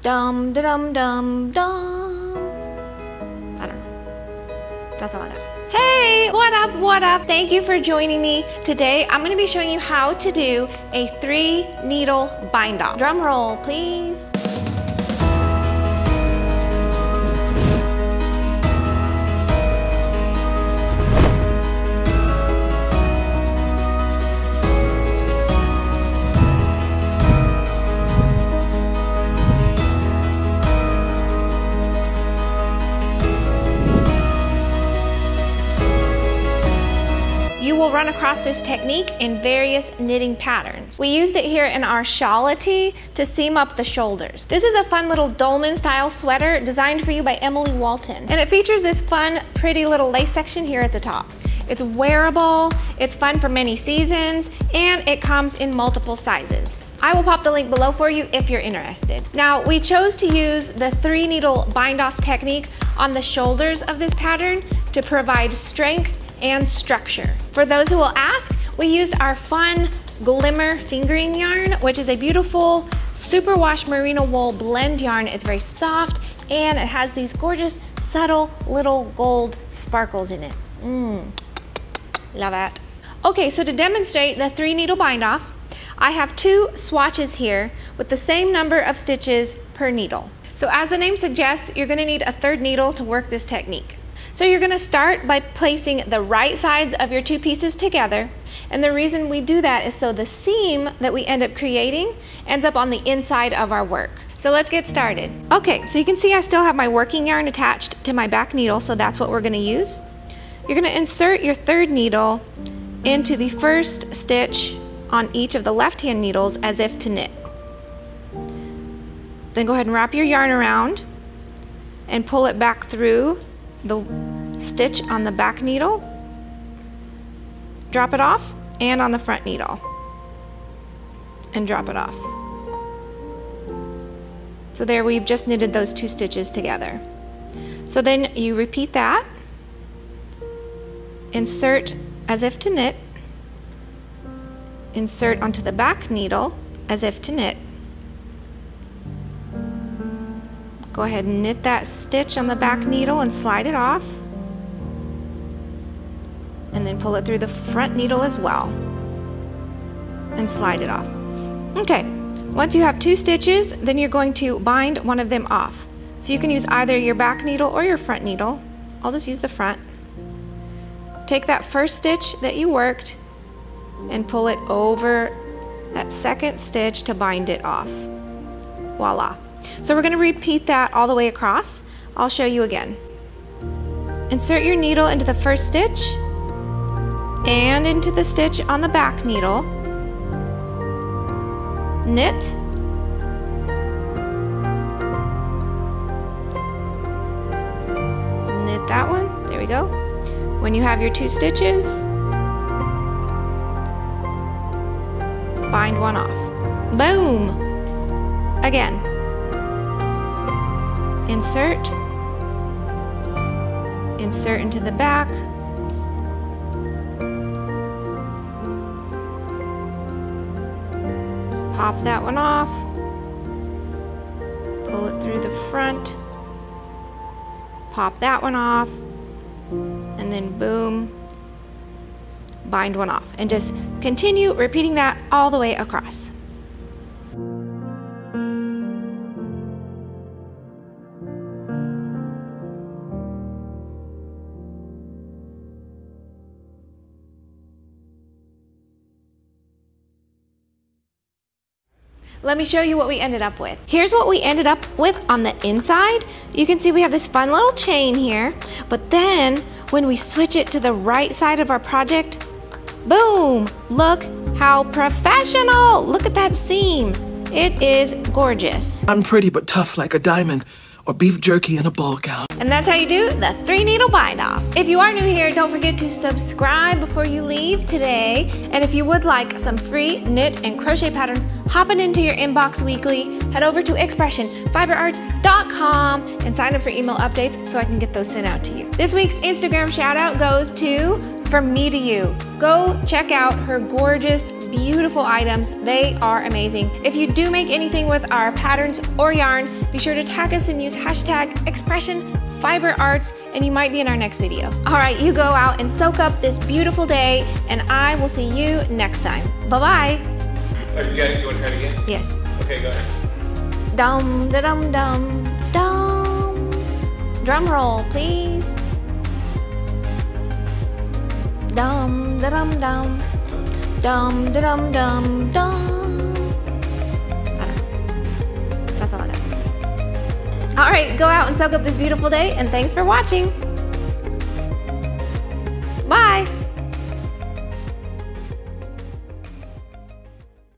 Dum dum dum dum. I don't know. That's all I got. Hey, what up, what up? Thank you for joining me. Today, I'm gonna be showing you how to do a 3-needle bind off. Drum roll, please. You will run across this technique in various knitting patterns. We used it here in our Shala tee to seam up the shoulders. This is a fun little dolman style sweater designed for you by Walton. And it features this fun, pretty little lace section here at the top. It's wearable, it's fun for many seasons, and it comes in multiple sizes. I will pop the link below for you if you're interested. Now, we chose to use the 3-needle bind off technique on the shoulders of this pattern to provide strength and structure. For those who will ask, we used our fun Glimmer Fingering yarn, which is a beautiful superwash merino wool blend yarn. It's very soft and it has these gorgeous, subtle little gold sparkles in it. Love it. Okay, so to demonstrate the 3-needle bind off, I have 2 swatches here with the same number of stitches per needle. So as the name suggests, you're gonna need a 3rd needle to work this technique. So you're gonna start by placing the right sides of your 2 pieces together. And the reason we do that is so the seam that we end up creating ends up on the inside of our work. So let's get started. Okay, so you can see I still have my working yarn attached to my back needle, so that's what we're gonna use. You're gonna insert your 3rd needle into the 1st stitch on each of the left-hand needles as if to knit. Then go ahead and wrap your yarn around and pull it back through the stitch on the back needle, drop it off, and on the front needle, and drop it off. So there we've just knitted those 2 stitches together. So then you repeat that, insert as if to knit, insert onto the back needle as if to knit. Go ahead and knit that stitch on the back needle and slide it off. And then pull it through the front needle as well. And slide it off. Okay, once you have 2 stitches, then you're going to bind one of them off. So you can use either your back needle or your front needle. I'll just use the front. Take that 1st stitch that you worked and pull it over that 2nd stitch to bind it off. Voila. So we're going to repeat that all the way across. I'll show you again. Insert your needle into the 1st stitch and into the stitch on the back needle. Knit. Knit that one. There we go. When you have your 2 stitches, bind one off. Boom! Again. Insert, insert into the back, pop that one off, pull it through the front, pop that one off, and then boom, bind one off. And just continue repeating that all the way across. Let me show you what we ended up with. Here's what we ended up with on the inside. You can see we have this fun little chain here, but then when we switch it to the right side of our project, boom, look how professional. Look at that seam. It is gorgeous. I'm pretty but tough like a diamond, or beef jerky in a ball gown. And that's how you do the 3-needle bind off. If you are new here, don't forget to subscribe before you leave today. And if you would like some free knit and crochet patterns hopping into your inbox weekly, head over to expressionfiberarts.com and sign up for email updates so I can get those sent out to you. This week's Instagram shout out goes to From Me to You. Go check out her gorgeous, beautiful items. They are amazing. If you do make anything with our patterns or yarn, be sure to tag us and use hashtag expression fiber arts, and you might be in our next video. All right, you go out and soak up this beautiful day, and I will see you next time. Bye-bye. You want to try it again? Yes. Okay, go ahead. Dum da dum dum dum. Drum roll, please. Dum da dum dum. Dum da dum dum dum. That's all I got. All right, go out and soak up this beautiful day, and thanks for watching. Bye.